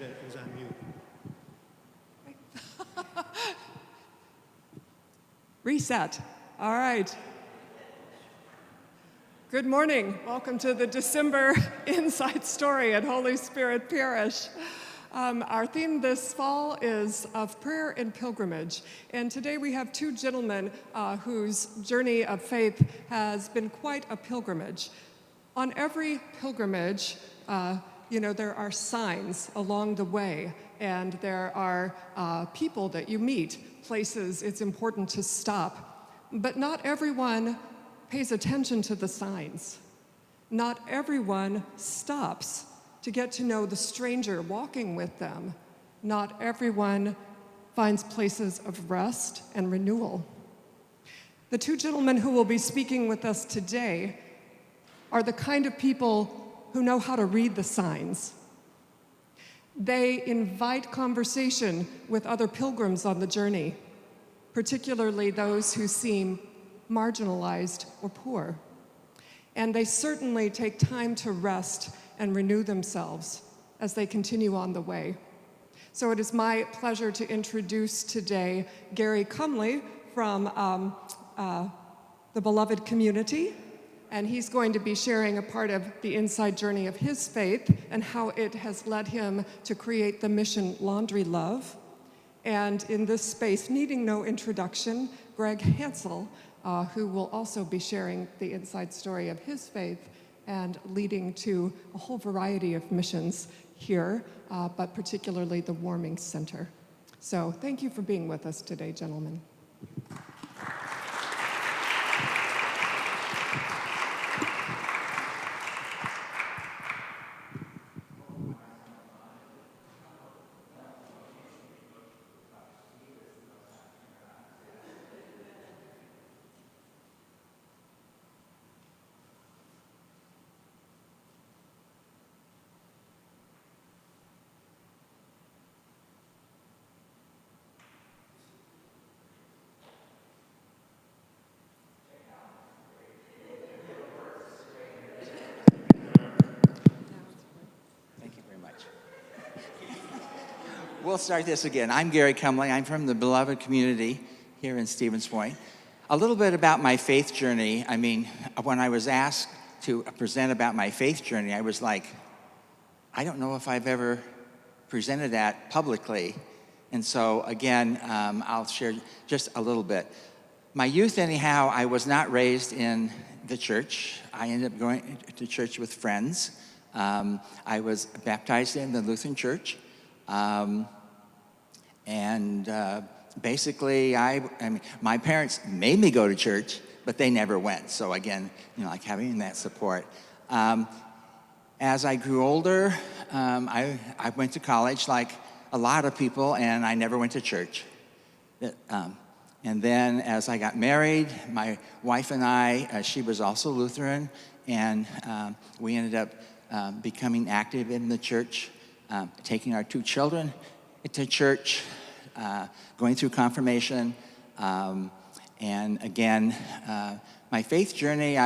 that it was on mute. Reset. All right. Good morning. Welcome to the December Inside Story at Holy Spirit Parish. Our theme this fall is of prayer and pilgrimage. And today we have two gentlemen whose journey of faith has been quite a pilgrimage. On every pilgrimage, there are signs along the way, and there are people that you meet, places it's important to stop. But not everyone pays attention to the signs. Not everyone stops to get to know the stranger walking with them. Not everyone finds places of rest and renewal. The two gentlemen who will be speaking with us today are the kind of people who know how to read the signs. They invite conversation with other pilgrims on the journey, particularly those who seem marginalized or poor. And they certainly take time to rest and renew themselves as they continue on the way. So it is my pleasure to introduce today Gregg Cumley from the beloved community, and he's going to be sharing a part of the inside journey of his faith and how it has led him to create the mission Laundry Love. And in this space, needing no introduction, Gregg Hansel, who will also be sharing the inside story of his faith and leading to a whole variety of missions here, but particularly the Warming Center. So thank you for being with us today, gentlemen. We'll start this again. I'm Gregg Cumley. I'm from the beloved community here in Stevens Point. A little bit about my faith journey. I mean, when I was asked to present about my faith journey, I was like, I don't know if I've ever presented that publicly. And so, again, I'll share just a little bit. My youth, anyhow, I was not raised in the church. I ended up going to church with friends. I was baptized in the Lutheran Church. Basically, my parents made me go to church, but they never went. So again, like having that support. As I grew older, I went to college like a lot of people, and I never went to church. And then as I got married, my wife and I, she was also Lutheran, and we ended up becoming active in the church. Taking our two children to church, going through confirmation, and again, my faith journey,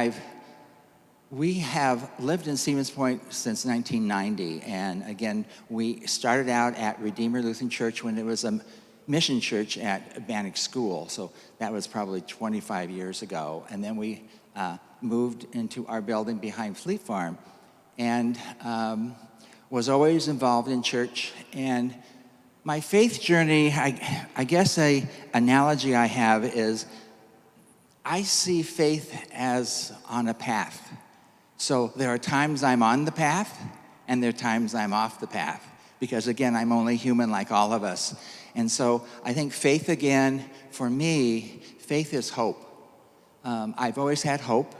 we have lived in Stevens Point since 1990, and again, we started out at Redeemer Lutheran Church when it was a mission church at Bannock School, so that was probably 25 years ago, and then we moved into our building behind Fleet Farm, and was always involved in church. And my faith journey, I guess an analogy I have is I see faith as on a path. So there are times I'm on the path, and there are times I'm off the path. Because again, I'm only human like all of us. And so I think faith, again, for me, faith is hope. I've always had hope.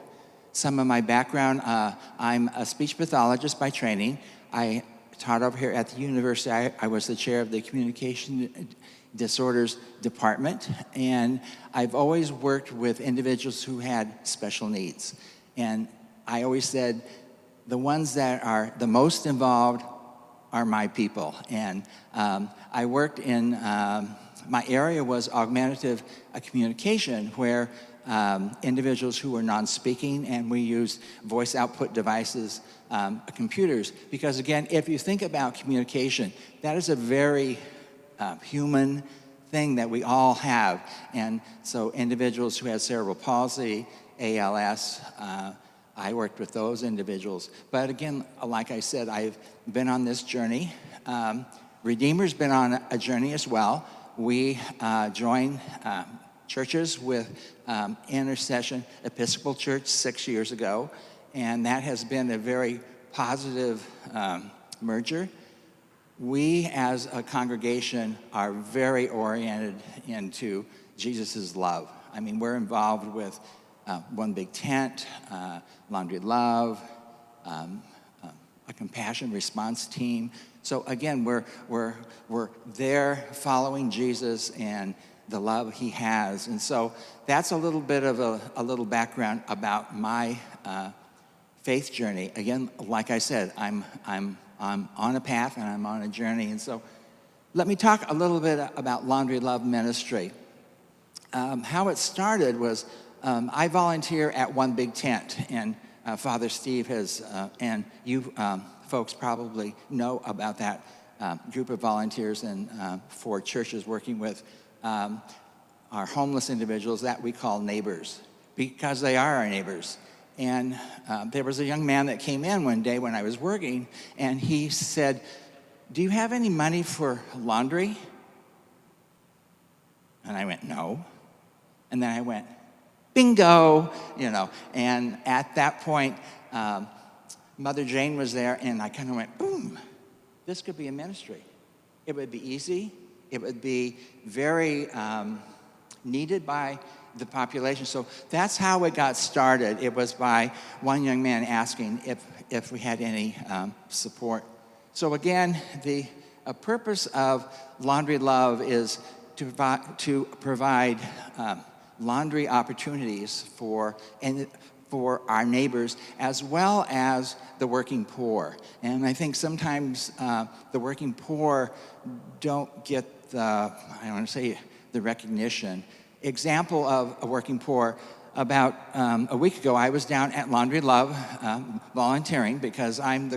Some of my background, I'm a speech pathologist by training. I taught over here at the university. I was the chair of the communication disorders department, and I've always worked with individuals who had special needs. And I always said, the ones that are the most involved are my people. And I worked in, my area was augmentative communication, where individuals who were non-speaking, and we used voice output devices, computers, because again, if you think about communication, that is a very human thing that we all have. And so individuals who have cerebral palsy, ALS, I worked with those individuals. But again, like I said, I've been on this journey. Redeemer's been on a journey as well. We joined churches with Intercession Episcopal Church 6 years ago, and that has been a very positive merger. We as a congregation are very oriented into Jesus' love. I mean, we're involved with One Big Tent, Laundry Love, a compassion response team. So again, we're there following Jesus and the love he has. And so that's a little bit of a little background about my faith journey. Again, like I said, I'm on a path and I'm on a journey. And so let me talk a little bit about Laundry Love Ministry. How it started was I volunteer at One Big Tent, and Father Steve has, and you folks probably know about that group of volunteers and for churches working with our homeless individuals that we call neighbors, because they are our neighbors. And there was a young man that came in one day when I was working, and he said, "Do you have any money for laundry?" And I went, "No." And then I went, "Bingo," and at that point, Mother Jane was there, and I kind of went, boom, this could be a ministry. It would be easy. It would be very needed by the population. So that's how it got started. It was by one young man asking if we had any support. So again, the purpose of Laundry Love is to provide laundry opportunities for our neighbors, as well as the working poor. And I think sometimes the working poor don't get the recognition. Example of a working poor, about a week ago, I was down at Laundry Love volunteering, because I'm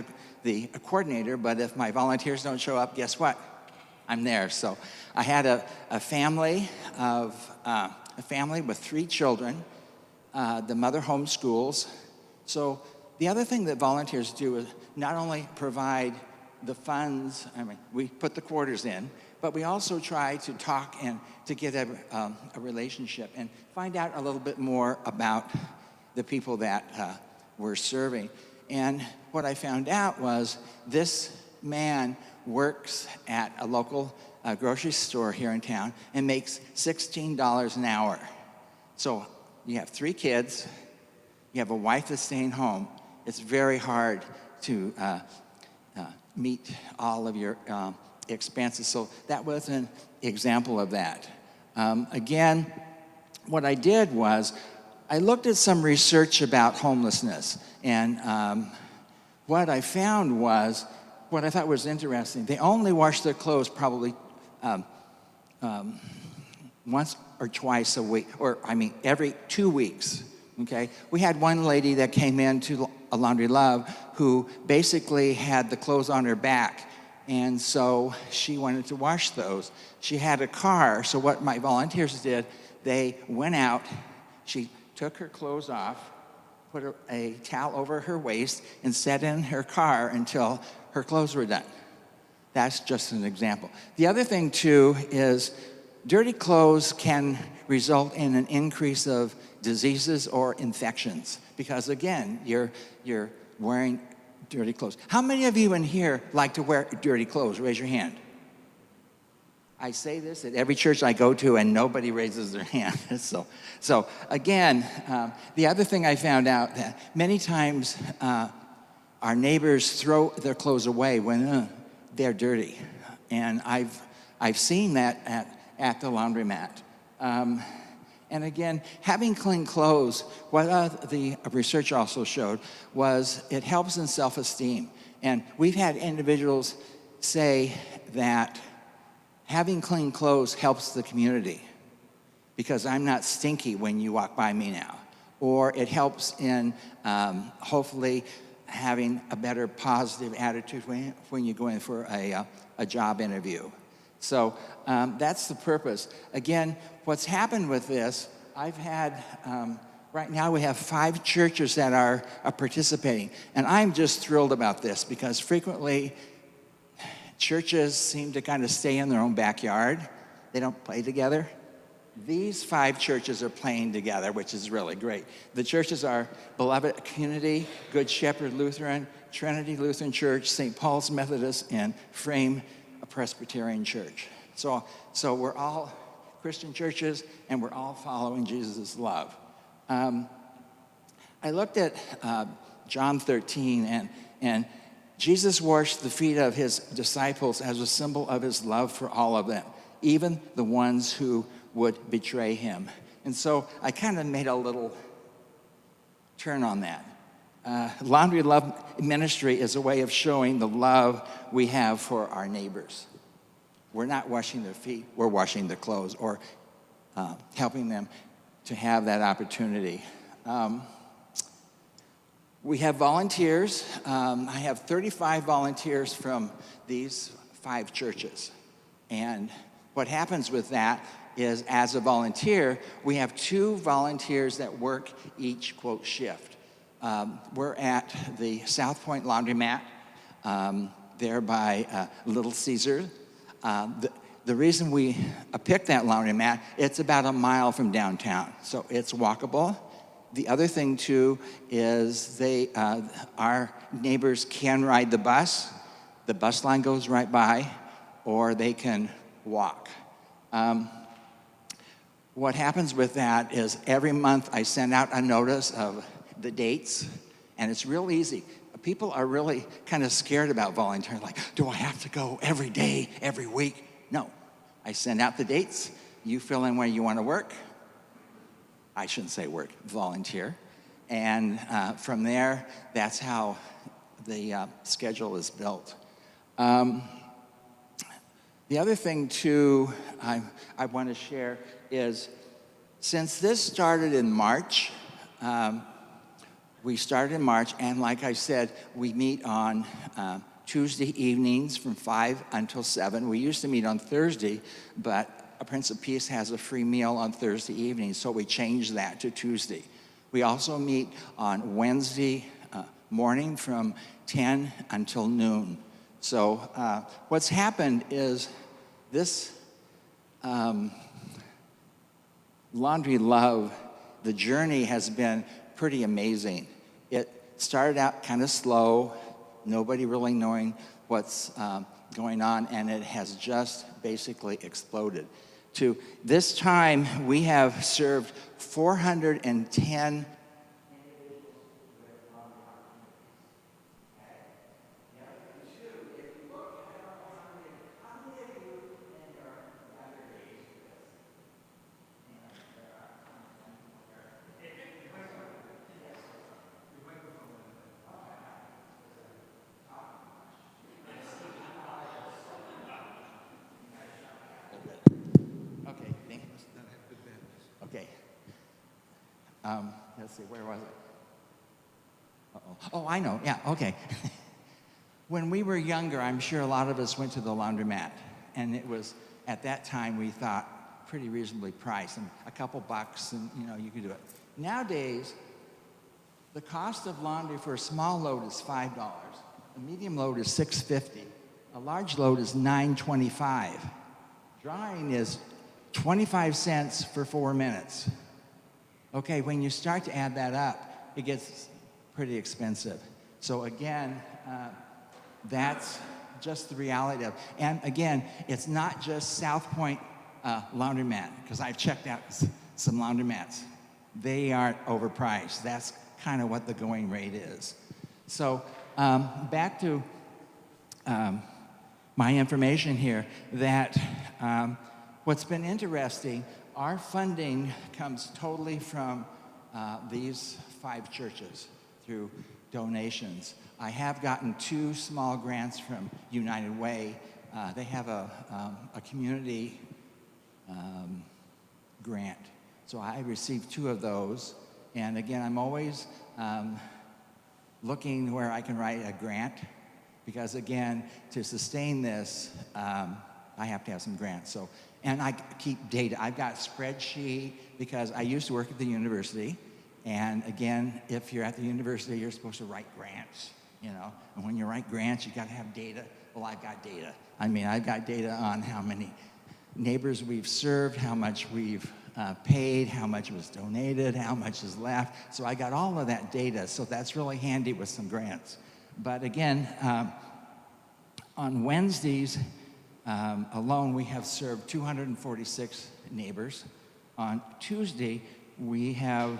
the coordinator, but if my volunteers don't show up, guess what? I'm there. So I had a family with 3 children. The mother homeschools. So the other thing that volunteers do is not only provide the funds, we put the quarters in, but we also try to talk and to get a relationship and find out a little bit more about the people that we're serving. And what I found out was this man works at a local grocery store here in town and makes $16 an hour. So you have 3 kids, you have a wife that's staying home. It's very hard to meet all of your expenses. So that was an example of that. Again, what I did was I looked at some research about homelessness, and what I found was, what I thought was interesting, they only wash their clothes probably once or twice a week, every 2 weeks, okay? We had one lady that came in to a Laundry Love who basically had the clothes on her back, and so she wanted to wash those. She had a car, so what my volunteers did, they went out, she took her clothes off, put a towel over her waist, and sat in her car until her clothes were done. That's just an example. The other thing, too, is dirty clothes can result in an increase of diseases or infections, because, again, you're wearing dirty clothes. How many of you in here like to wear dirty clothes? Raise your hand. I say this at every church I go to, and nobody raises their hand. So again, the other thing I found out, that many times our neighbors throw their clothes away when they're dirty, and I've seen that at the laundromat. And again, having clean clothes, what the research also showed was it helps in self-esteem. And we've had individuals say that having clean clothes helps the community, because I'm not stinky when you walk by me now. Or it helps in hopefully having a better positive attitude when you go in for a job interview. So that's the purpose. Again, what's happened with this, I've had, right now we have 5 churches that are participating. And I'm just thrilled about this because frequently churches seem to kind of stay in their own backyard. They don't play together. These 5 churches are playing together, which is really great. The churches are Beloved Community, Good Shepherd Lutheran, Trinity Lutheran Church, St. Paul's Methodist, and Frame Presbyterian Church. So we're all Christian churches, and we're all following Jesus' love. I looked at John 13, and Jesus washed the feet of his disciples as a symbol of his love for all of them, even the ones who would betray him. And so I kind of made a little turn on that. Laundry Love Ministry is a way of showing the love we have for our neighbors. We're not washing their feet, we're washing their clothes, or helping them to have that opportunity. We have volunteers. I have 35 volunteers from these 5 churches. And what happens with that is, as a volunteer, we have 2 volunteers that work each, quote, shift. We're at the South Point Laundromat, there by Little Caesar. The reason we picked that laundromat, it's about a mile from downtown, so it's walkable. The other thing, too, is our neighbors can ride the bus. The bus line goes right by, or they can walk. What happens with that is every month I send out a notice of the dates, and it's real easy. People are really kind of scared about volunteering, like, do I have to go every day, every week? No. I send out the dates. You fill in where you want to work. I shouldn't say work, volunteer. And from there, that's how the schedule is built. The other thing, too, I want to share is, since this started in March, we started in March, and like I said, we meet on Tuesday evenings from 5 until 7. We used to meet on Thursday, but a Prince of Peace has a free meal on Thursday evening, so we changed that to Tuesday. We also meet on Wednesday morning from 10 until noon. So what's happened is this Laundry Love, the journey has been pretty amazing. It started out kind of slow, nobody really knowing what's going on, and it has just basically exploded. To this time, we have served 410 Okay. Let's see, where was it? Uh-oh. Oh, I know. Yeah, okay. When we were younger, I'm sure a lot of us went to the laundromat, and it was, at that time, we thought pretty reasonably priced, and a couple bucks, and you could do it. Nowadays, the cost of laundry for a small load is $5. A medium load is $6.50. A large load is $9.25. Drying is 25 cents for 4 minutes. Okay, when you start to add that up, it gets pretty expensive. So again, that's just the reality of it. And again, it's not just South Point Laundromat, because I've checked out some laundromats. They aren't overpriced. That's kind of what the going rate is. So back to my information here, that what's been interesting, our funding comes totally from these 5 churches through donations. I have gotten 2 small grants from United Way. They have a community grant. So I received 2 of those. And again, I'm always looking where I can write a grant, because again, to sustain this, I have to have some grants. So, and I keep data. I've got a spreadsheet because I used to work at the university. And again, if you're at the university, you're supposed to write grants, you know. And when you write grants, you got to have data. Well, I've got data. I mean, I've got data on how many neighbors we've served, how much we've paid, how much was donated, how much is left. So I got all of that data. So that's really handy with some grants. But again, on Wednesdays alone, we have served 246 neighbors. On Tuesday, we have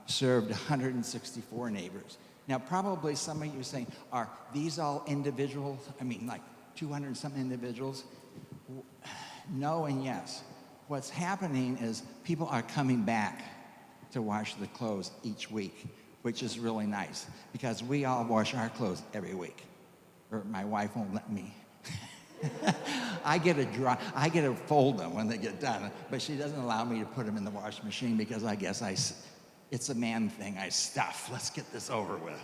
served 164 neighbors. Now, probably some of you are saying, are these all individuals? I mean, like 200 some individuals? No and yes. What's happening is people are coming back to wash the clothes each week, which is really nice, because we all wash our clothes every week. Or my wife won't let me. I get to fold them when they get done, but she doesn't allow me to put them in the washing machine because I guess it's a man thing. I stuff. Let's get this over with.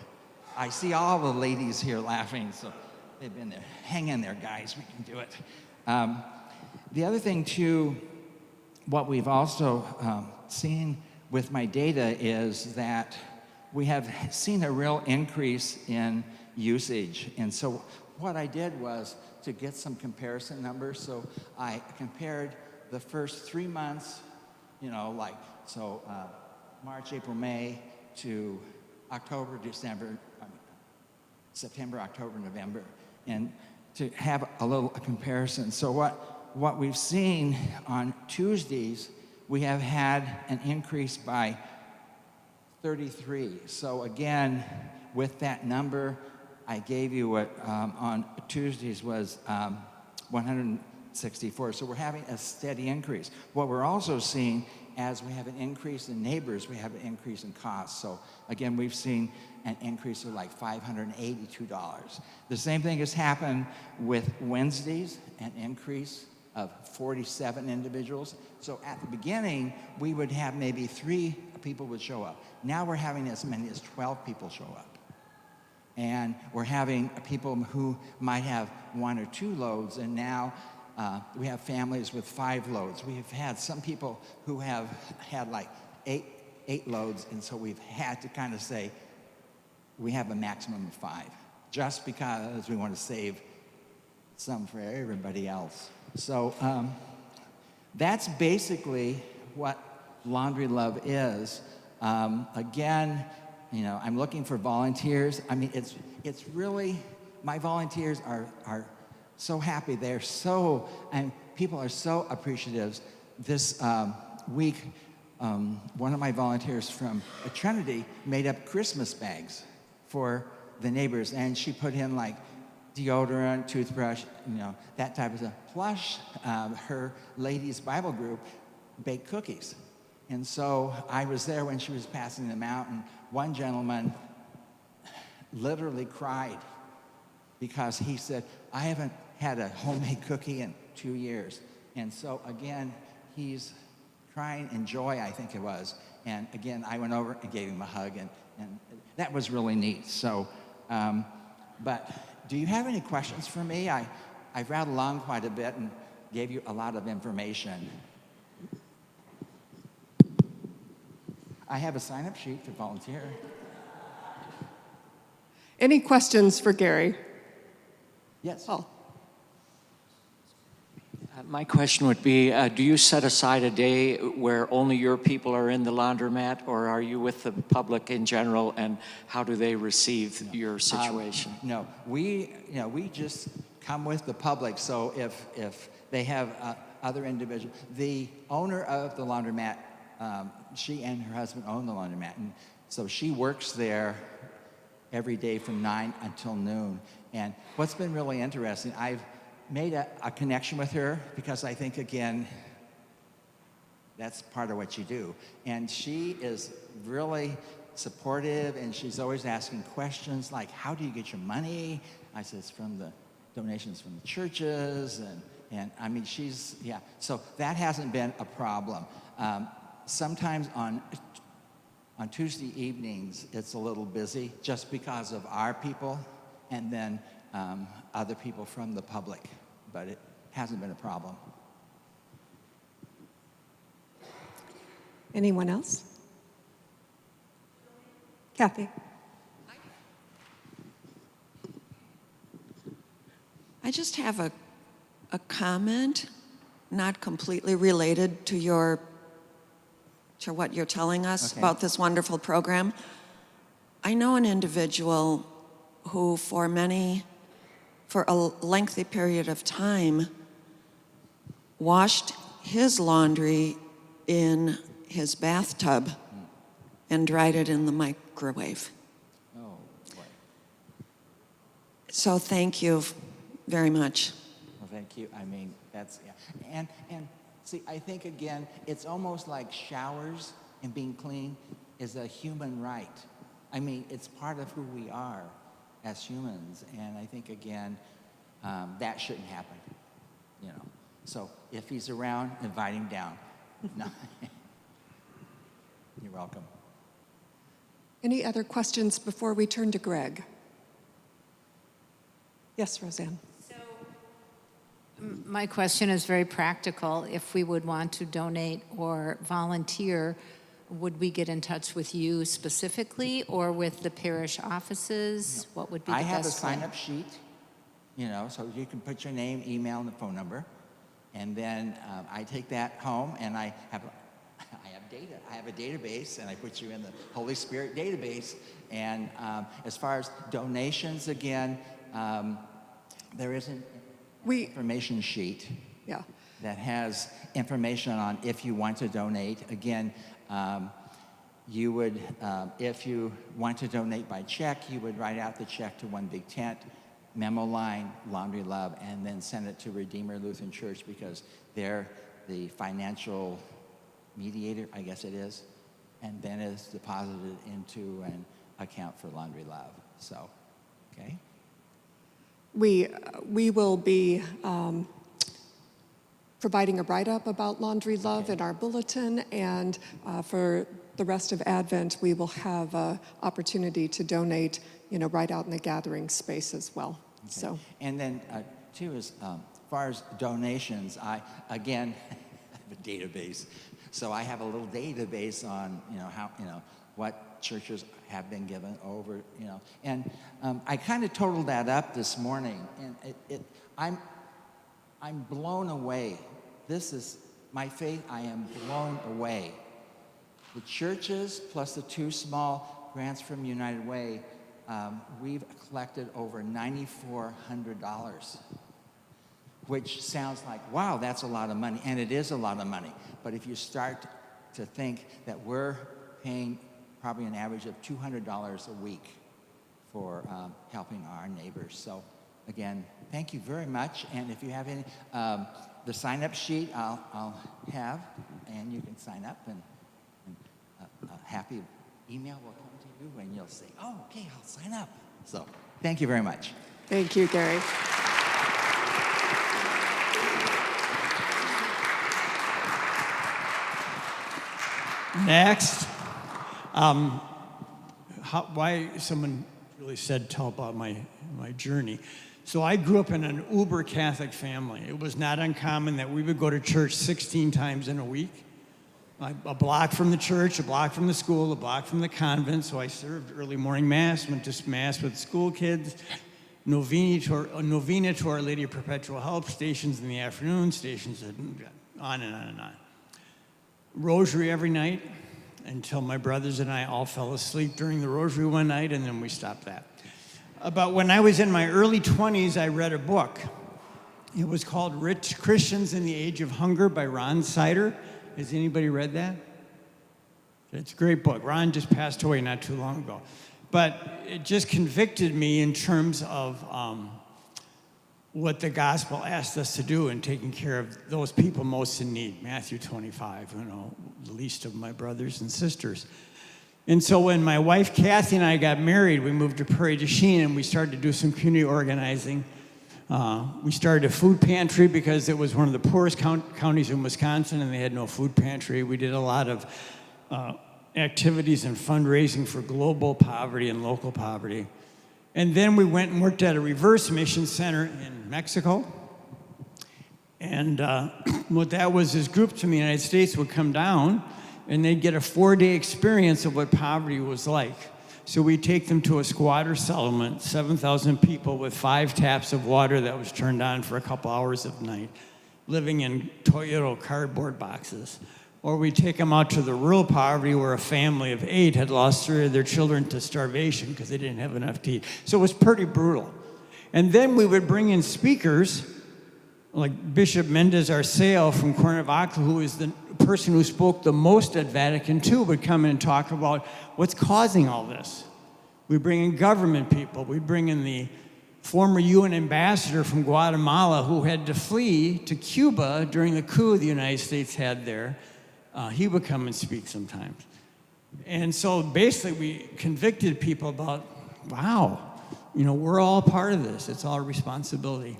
I see all the ladies here laughing, so they've been there. Hang in there, guys. We can do it. The other thing, too, what we've also seen with my data is that we have seen a real increase in usage. And so what I did was to get some comparison numbers. So I compared the first 3 months, you know, like, so March, April, May to October, December, September, October, November, and to have a comparison. So what we've seen on Tuesdays, we have had an increase by 33. So again, with that number, I gave you what on Tuesdays was 164. So we're having a steady increase. What we're also seeing, as we have an increase in neighbors, we have an increase in costs. So again, we've seen an increase of like $582. The same thing has happened with Wednesdays, an increase of 47 individuals. So at the beginning, we would have maybe 3 people would show up. Now we're having as many as 12 people show up. And we're having people who might have 1 or 2 loads, and now we have families with 5 loads. We've had some people who have had like 8 loads, and so we've had to kind of say, we have a maximum of 5, just because we want to save some for everybody else. So that's basically what Laundry Love is. Again, you know, I'm looking for volunteers. I mean, it's really, my volunteers are so happy. They're so, and people are so appreciative. This week, one of my volunteers from Trinity made up Christmas bags for the neighbors, and she put in like deodorant, toothbrush, you know, that type of stuff. Plus, her ladies' Bible group baked cookies. And so I was there when she was passing them out, and one gentleman literally cried because he said, I haven't had a homemade cookie in 2 years. And so again, he's crying in joy, I think it was. And again, I went over and gave him a hug, and that was really neat. So, but do you have any questions for me? I've rattled along quite a bit and gave you a lot of information. I have a sign-up sheet to volunteer. Any questions for Gary? Yes. Paul. My question would be, do you set aside a day where only your people are in the laundromat, or are you with the public in general, and how do they receive your situation? No, we just come with the public. So if they have other individuals, the owner of the laundromat, she and her husband own the laundromat, and so she works there every day from 9 until noon. And what's been really interesting, I've made a connection with her because I think, again, that's part of what you do. And she is really supportive, and she's always asking questions like, how do you get your money? I said, it's from the donations from the churches, and And I mean, so that hasn't been a problem. Sometimes on Tuesday evenings, it's a little busy just because of our people and then other people from the public, but it hasn't been a problem. Anyone else? Kathy? I just have a comment, not completely related to what you're telling us about this wonderful program. I know an individual who for a lengthy period of time washed his laundry in his bathtub and dried it in the microwave. Oh, boy. So thank you very much. Well, thank you. I mean, that's, yeah. And see, I think, again, it's almost like showers and being clean is a human right. I mean, it's part of who we are as humans. And I think, again, that shouldn't happen, you know. So if he's around, invite him down. No. You're welcome. Any other questions before we turn to Gregg? Yes, Roseanne. My question is very practical. If we would want to donate or volunteer, would we get in touch with you specifically or with the parish offices? What would be the best way? I have a sign-up sheet, you know, so you can put your name, email, and the phone number. And then I take that home and I have data. I have a database and I put you in the Holy Spirit database. And as far as donations, again, there isn't information sheet that has information on if you want to donate. Again, you would, if you want to donate by check, you would write out the check to One Big Tent, memo line, Laundry Love, and then send it to Redeemer Lutheran Church because they're the financial mediator, I guess it is, and then it's deposited into an account for Laundry Love. So, okay. We will be providing a write-up about Laundry Love in our bulletin, and for the rest of Advent, we will have an opportunity to donate, you know, right out in the gathering space as well. Okay. So, and then too, as far as donations, I again have a database, so I have a little database on what churches have been given over, you know, and I kind of totaled that up this morning, and I'm blown away. This is my faith. I am blown away. The churches plus the 2 small grants from United Way, we've collected over $9,400, which sounds like, wow, that's a lot of money, and it is a lot of money. But if you start to think that we're paying probably an average of $200 a week for helping our neighbors. So again, thank you very much. And if you have any, the sign-up sheet I'll have, and you can sign up, and a happy email will come to you, and you'll say, oh, okay, I'll sign up. So thank you very much. thank you, Gary. Next. Why someone really said tell about my journey. So I grew up in an uber Catholic family. It was not uncommon that we would go to church 16 times in a week. A block from the church, a block from the school, a block from the convent. So I served early morning mass, went to mass with school kids, novena to Our Lady of Perpetual Help, stations in the afternoon, stations on and on and on. Rosary every night until my brothers and I all fell asleep during the rosary one night, and then we stopped that. About when I was in my early 20s, I read a book. It was called Rich Christians in the Age of Hunger by Ron Sider. Has anybody read that? It's a great book. Ron just passed away not too long ago. But it just convicted me in terms of what the gospel asked us to do in taking care of those people most in need. Matthew 25, you know, the least of my brothers and sisters. And so when my wife Kathy and I got married, we moved to Prairie du Chien and we started to do some community organizing. We started a food pantry because it was one of the poorest counties in Wisconsin and they had no food pantry. We did a lot of activities and fundraising for global poverty and local poverty. And then we went and worked at a reverse mission center in Mexico. And what that was is groups from the United States would come down and they'd get a 4-day experience of what poverty was like. So we'd take them to a squatter settlement, 7,000 people with 5 taps of water that was turned on for a couple hours of night, living in Toyota cardboard boxes. Or we'd take them out to the rural poverty where a family of 8 had lost 3 of their children to starvation because they didn't have enough to eat. So it was pretty brutal. And then we would bring in speakers like Bishop Mendez Arceo from Cuernavaca, who is the person who spoke the most at Vatican II, would come in and talk about what's causing all this. We bring in government people. We bring in the former UN ambassador from Guatemala who had to flee to Cuba during the coup the United States had there. He would come and speak sometimes. And so basically we convicted people about, wow, we're all part of this. It's our responsibility.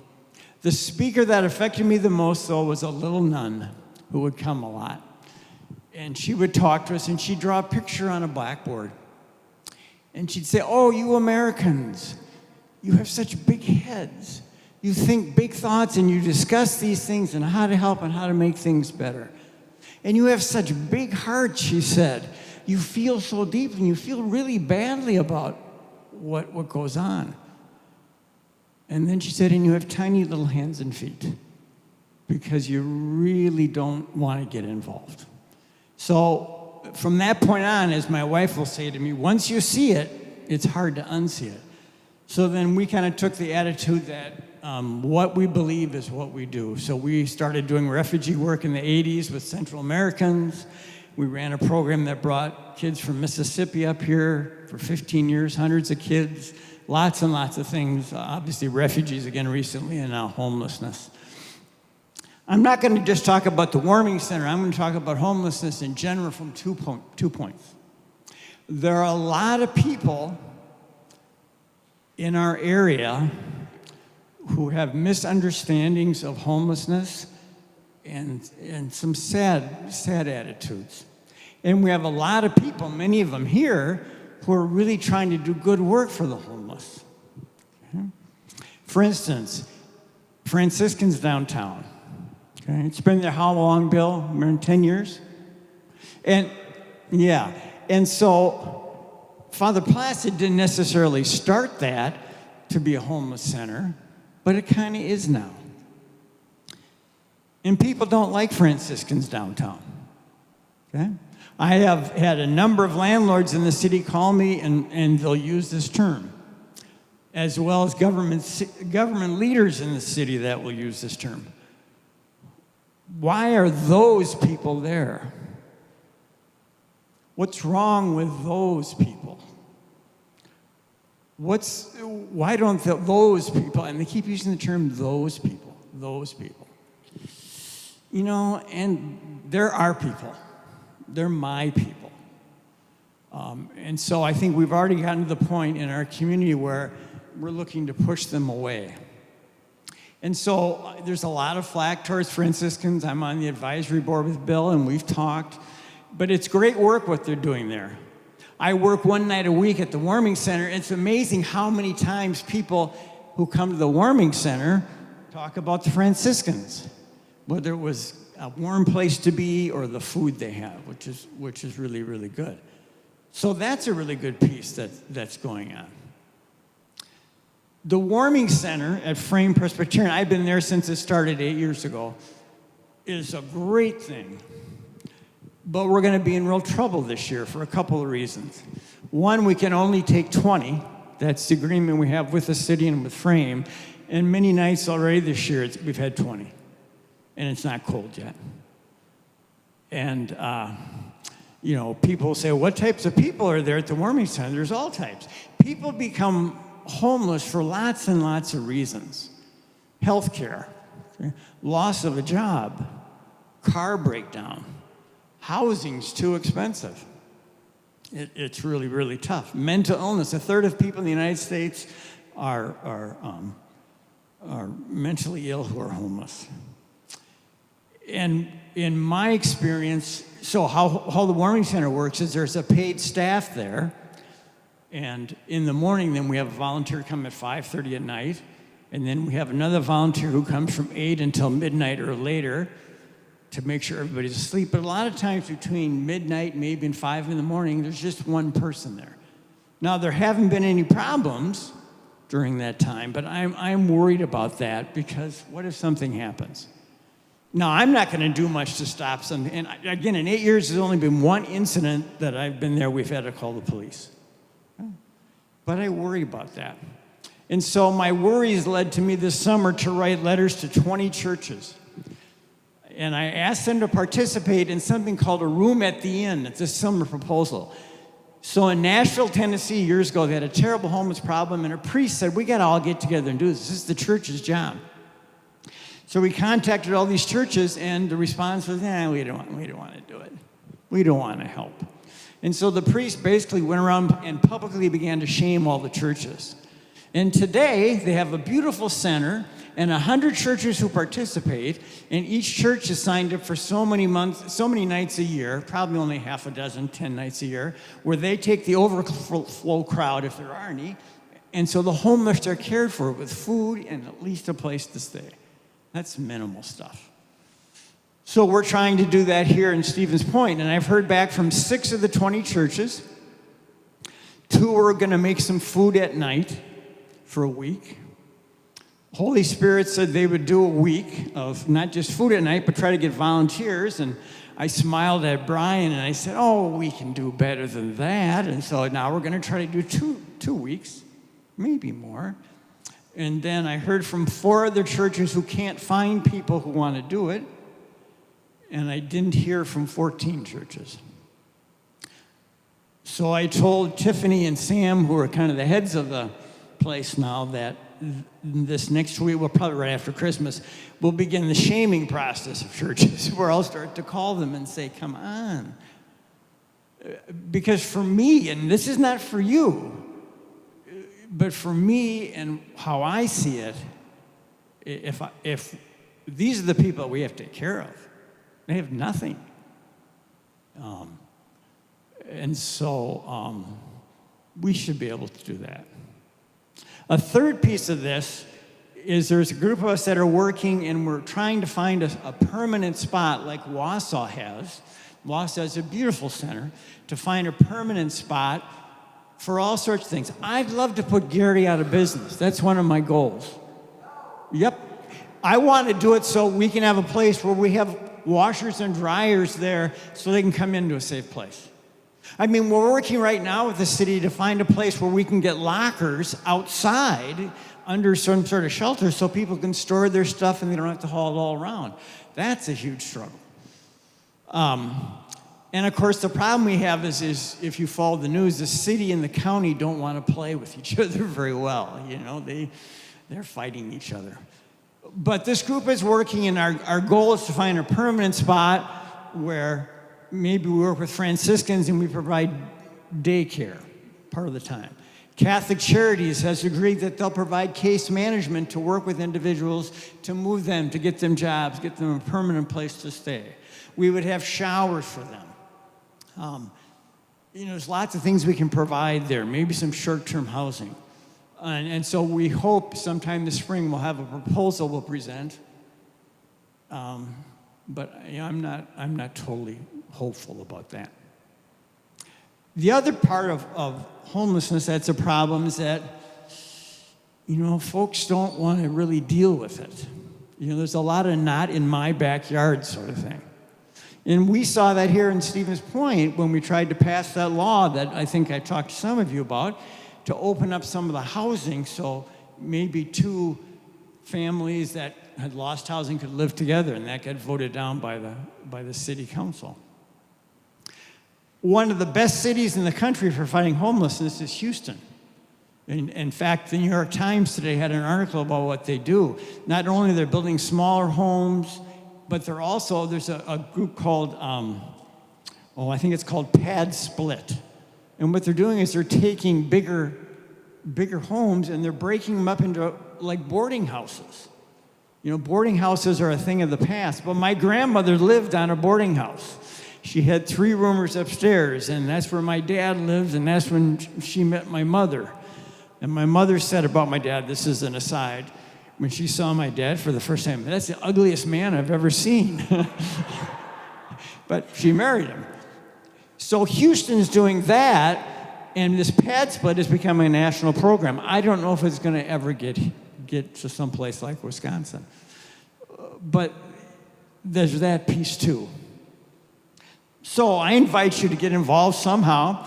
The speaker that affected me the most, though, was a little nun who would come a lot. And she would talk to us, and she'd draw a picture on a blackboard. And she'd say, oh, you Americans, you have such big heads. You think big thoughts, and you discuss these things and how to help and how to make things better. And you have such big hearts, she said. You feel so deep, and you feel really badly about what goes on. And then she said, and you have tiny little hands and feet because you really don't want to get involved. So from that point on, as my wife will say to me, once you see it, it's hard to unsee it. So then we kind of took the attitude that what we believe is what we do. So we started doing refugee work in the 80s with Central Americans. We ran a program that brought kids from Mississippi up here for 15 years, hundreds of kids. Lots and lots of things, obviously refugees again recently, and now homelessness. I'm not going to just talk about the warming center. I'm going to talk about homelessness in general from 2 points. There are a lot of people in our area who have misunderstandings of homelessness and some sad attitudes. And we have a lot of people, many of them here, who are really trying to do good work for the homeless. Okay? For instance, Franciscans downtown. Okay? It's been there how long, Bill? 10 years? And yeah, and so Father Placid didn't necessarily start that to be a homeless center, but it kind of is now. And people don't like Franciscans downtown. Okay? I have had a number of landlords in the city call me, and they'll use this term, as well as government leaders in the city that will use this term. Why are those people there? What's wrong with those people? Why don't those people, and they keep using the term those people. And there are people. They're my people. And so I think we've already gotten to the point in our community where we're looking to push them away. And so there's a lot of flack towards Franciscans. I'm on the advisory board with Bill, and we've talked. But it's great work what they're doing there. I work one night a week at the warming center. It's amazing how many times people who come to the warming center talk about the Franciscans, whether it was a warm place to be or the food they have, which is really, really good. So that's a really good piece that's going on. The warming center at Frame Presbyterian, I've been there since it started 8 years ago, is a great thing. But we're going to be in real trouble this year for a couple of reasons. One, we can only take 20. That's the agreement we have with the city and with Frame. And many nights already this year, we've had 20. And it's not cold yet. And, people say, what types of people are there at the warming center? There's all types. People become homeless for lots and lots of reasons. Healthcare, okay? Loss of a job, car breakdown, housing's too expensive. It's really, really tough. Mental illness, a third of people in the United States are are mentally ill who are homeless. And in my experience, so how the warming center works is there's a paid staff there, and in the morning then we have a volunteer come at 5:30 at night, and then we have another volunteer who comes from 8 until midnight or later to make sure everybody's asleep. But a lot of times between midnight maybe and 5 in the morning, there's just one person there. Now, there haven't been any problems during that time, but I'm worried about that, because what if something happens? Now, I'm not going to do much to stop something. And again, in 8 years, there's only been one incident that I've been there we've had to call the police. But I worry about that. And so my worries led to me this summer to write letters to 20 churches. And I asked them to participate in something called a room at the inn. It's a summer proposal. So in Nashville, Tennessee, years ago, they had a terrible homeless problem, and a priest said, we got to all get together and do this. This is the church's job. So we contacted all these churches, and the response was, we don't want to do it. We don't want to help. And so the priest basically went around and publicly began to shame all the churches. And today, they have a beautiful center and 100 churches who participate, and each church is signed up for so many months, so many nights a year, probably only half a dozen, 10 nights a year, where they take the overflow crowd, if there are any, and so the homeless are cared for with food and at least a place to stay. That's minimal stuff. So we're trying to do that here in Stevens Point, and I've heard back from 6 of the 20 churches. 2 are going to make some food at night for a week. Holy Spirit said they would do a week of not just food at night, but try to get volunteers. And I smiled at Brian and I said, oh, we can do better than that. And so now we're going to try to do two weeks, maybe more. And then I heard from 4 other churches who can't find people who want to do it. And I didn't hear from 14 churches. So I told Tiffany and Sam, who are kind of the heads of the place now, that this next week, well, probably right after Christmas, we'll begin the shaming process of churches, where I'll start to call them and say, come on. Because for me, and this is not for you, but for me and how I see it, if these are the people that we have to take care of, they have nothing. And so we should be able to do that. A third piece of this is there's a group of us that are working, and we're trying to find a permanent spot like Wausau has. Wausau is a beautiful center, to find a permanent spot for all sorts of things. I'd love to put Gary out of business. That's one of my goals. Yep. I want to do it so we can have a place where we have washers and dryers there so they can come into a safe place. I mean, we're working right now with the city to find a place where we can get lockers outside under some sort of shelter so people can store their stuff and they don't have to haul it all around. That's a huge struggle. And of course, the problem we have is if you follow the news, the city and the county don't want to play with each other very well. You know, they're fighting each other. But this group is working, and our goal is to find a permanent spot where maybe we work with Franciscans and we provide daycare part of the time. Catholic Charities has agreed that they'll provide case management to work with individuals, to move them, to get them jobs, get them a permanent place to stay. We would have showers for them. There's lots of things we can provide there, maybe some short-term housing. And so we hope sometime this spring we'll have a proposal we'll present. But I'm not totally hopeful about that. The other part of homelessness that's a problem is that, folks don't want to really deal with it. There's a lot of not in my backyard sort of thing. And we saw that here in Stevens Point when we tried to pass that law that I think I talked to some of you about, to open up some of the housing so maybe 2 families that had lost housing could live together, and that got voted down by the city council. One of the best cities in the country for fighting homelessness is Houston. In fact, the New York Times today had an article about what they do. Not only they're building smaller homes, but there's a group called, I think it's called Pad Split. And what they're doing is they're taking bigger bigger homes, and they're breaking them up into like boarding houses. You know, boarding houses are a thing of the past, but my grandmother lived on a boarding house. She had 3 roomers upstairs, and that's where my dad lived, and that's when she met my mother. And my mother said about my dad, this is an aside, when she saw my dad for the first time, that's the ugliest man I've ever seen. But she married him. So Houston's doing that, and this pad split is becoming a national program. I don't know if it's going to ever get to some place like Wisconsin. But there's that piece too. So I invite you to get involved somehow.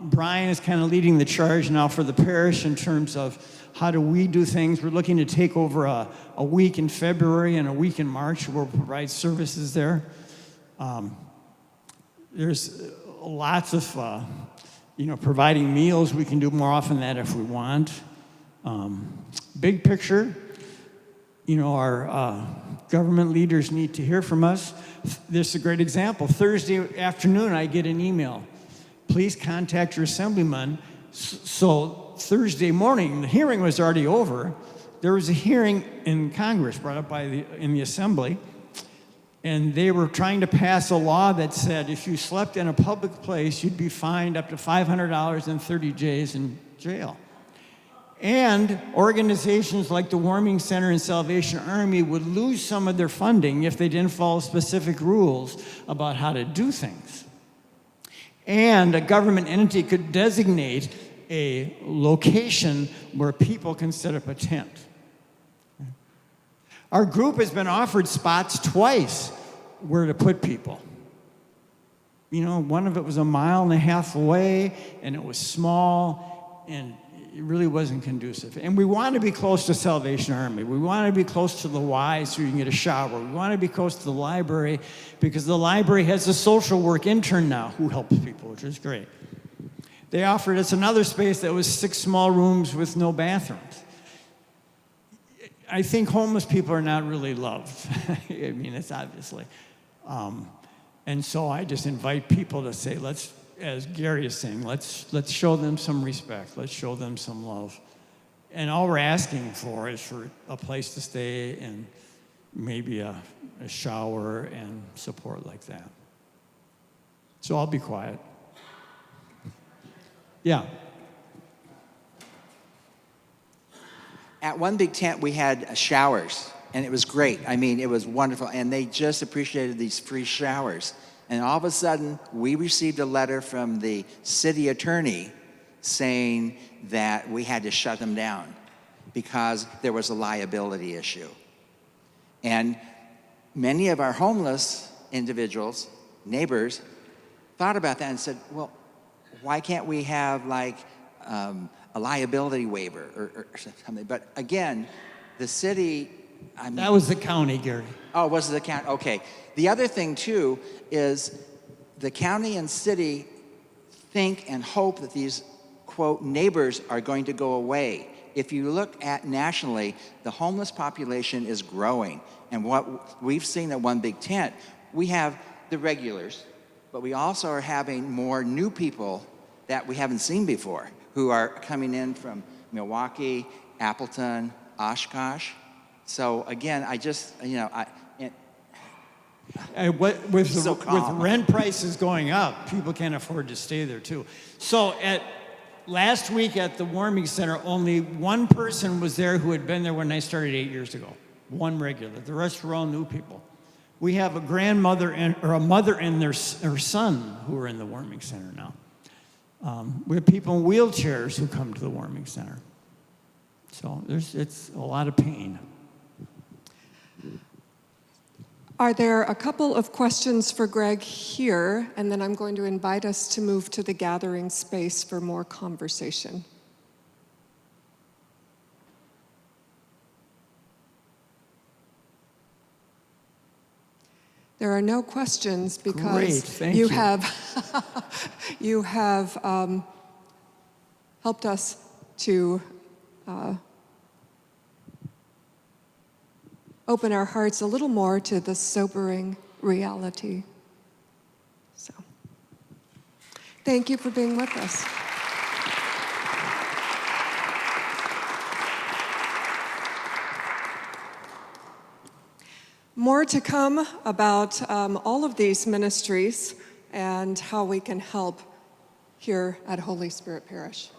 Brian is kind of leading the charge now for the parish in terms of how do we do things. We're looking to take over a week in February and a week in March. We'll provide services there. There's lots of, providing meals. We can do more often than that if we want. Big picture, our government leaders need to hear from us. This is a great example. Thursday afternoon, I get an email. Please contact your assemblyman. So Thursday morning, the hearing was already over. There was a hearing in Congress brought up in the assembly, and they were trying to pass a law that said if you slept in a public place, you'd be fined up to $500 and 30 days in jail. And organizations like the Warming Center and Salvation Army would lose some of their funding if they didn't follow specific rules about how to do things. And a government entity could designate a location where people can set up a tent. Our group has been offered spots twice where to put people. One of it was 1.5 miles away, and it was small, and it really wasn't conducive. And we want to be close to Salvation Army. We want to be close to the Y so you can get a shower. We want to be close to the library because the library has a social work intern now who helps people, which is great. They offered us another space that was 6 small rooms with no bathrooms. I think homeless people are not really loved. I mean, it's obviously. And so I just invite people to say, let's, as Gary is saying, let's show them some respect. Let's show them some love. And all we're asking for is for a place to stay and maybe a shower and support like that. So I'll be quiet. Yeah. At One Big Tent, we had showers, and it was great. I mean, it was wonderful, and they just appreciated these free showers. And all of a sudden, we received a letter from the city attorney saying that we had to shut them down because there was a liability issue. And many of our homeless individuals, neighbors, thought about that and said, well, why can't we have like a liability waiver or something? But again, the city... that was the county, Gary. Oh, was it the county? Okay. The other thing, too, is the county and city think and hope that these, quote, neighbors are going to go away. If you look at nationally, the homeless population is growing. And what we've seen at One Big Tent, we have the regulars, but we also are having more new people that we haven't seen before who are coming in from Milwaukee, Appleton, Oshkosh. So again, I just, with rent prices going up, people can't afford to stay there too. So last week at the Warming Center, only one person was there who had been there when I started 8 years ago. One regular. The rest were all new people. We have a grandmother or a mother and her son who are in the Warming Center now. We have people in wheelchairs who come to the Warming Center. So it's a lot of pain. Are there a couple of questions for Gregg here, and then I'm going to invite us to move to the gathering space for more conversation. There are no questions because Great, thank you. You have helped us to open our hearts a little more to the sobering reality. So, thank you for being with us. More to come about all of these ministries and how we can help here at Holy Spirit Parish.